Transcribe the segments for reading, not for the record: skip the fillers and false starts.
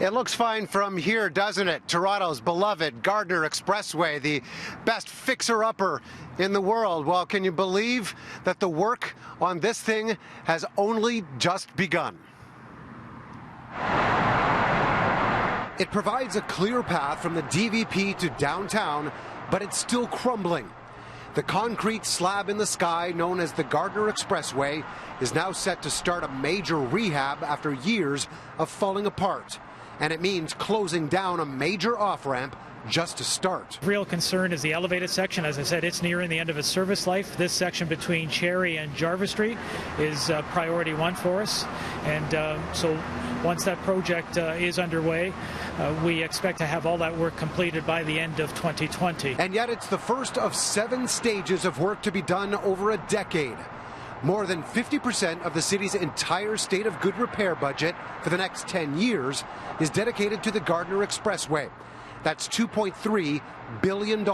It looks fine from here, doesn't it? Toronto's beloved Gardiner Expressway, the best fixer-upper in the world. Well, can you believe that the work on this thing has only just begun? It provides a clear path from the DVP to downtown, but it's still crumbling. The concrete slab in the sky, known as the Gardiner Expressway, is now set to start a major rehab after years of falling apart. And it means closing down a major off-ramp just to start. Real concern is the elevated section. As I said, it's nearing the end of its service life. This section between Cherry and Jarvis Street is priority one for us. And so once that project is underway, we expect to have all that work completed by the end of 2020. And yet it's the first of 7 stages of work to be done over a decade. More than 50% of the city's entire state of good repair budget for the next 10 years is dedicated to the Gardiner Expressway. That's $2.3 billion.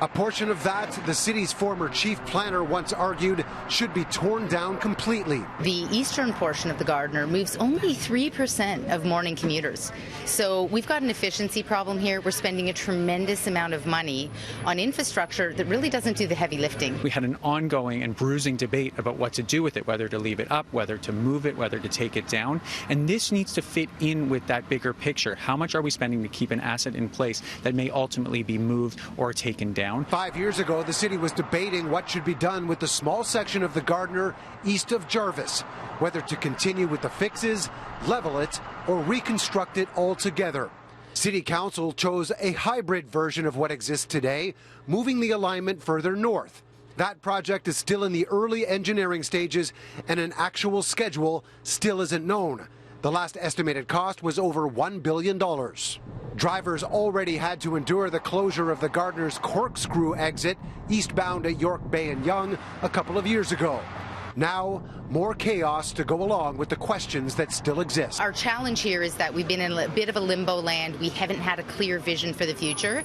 A portion of that, the city's former chief planner once argued, should be torn down completely. The eastern portion of the Gardiner moves only 3% of morning commuters. So we've got an efficiency problem here. We're spending a tremendous amount of money on infrastructure that really doesn't do the heavy lifting. We had an ongoing and bruising debate about what to do with it, whether to leave it up, whether to move it, whether to take it down. And this needs to fit in with that bigger picture. How much are we spending to keep an asset in place that may ultimately be moved or taken down? 5 years ago, the city was debating what should be done with the small section of the Gardiner east of Jarvis, whether to continue with the fixes, level it, or reconstruct it altogether. City Council chose a hybrid version of what exists today, moving the alignment further north. That project is still in the early engineering stages, and an actual schedule still isn't known. The last estimated cost was over $1 billion. Drivers already had to endure the closure of the Gardiner's corkscrew exit eastbound at York Bay and Yonge a couple of years ago. Now, more chaos to go along with the questions that still exist. Our challenge here is that we've been in a bit of a limbo land. We haven't had a clear vision for the future.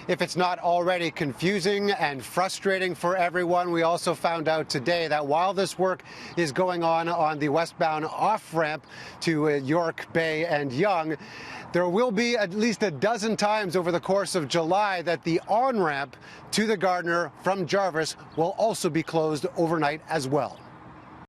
If it's not already confusing and frustrating for everyone, we also found out today that while this work is going on the westbound off-ramp to York Bay and Yonge, there will be at least a dozen times over the course of July that the on-ramp to the Gardiner from Jarvis will also be closed overnight as well.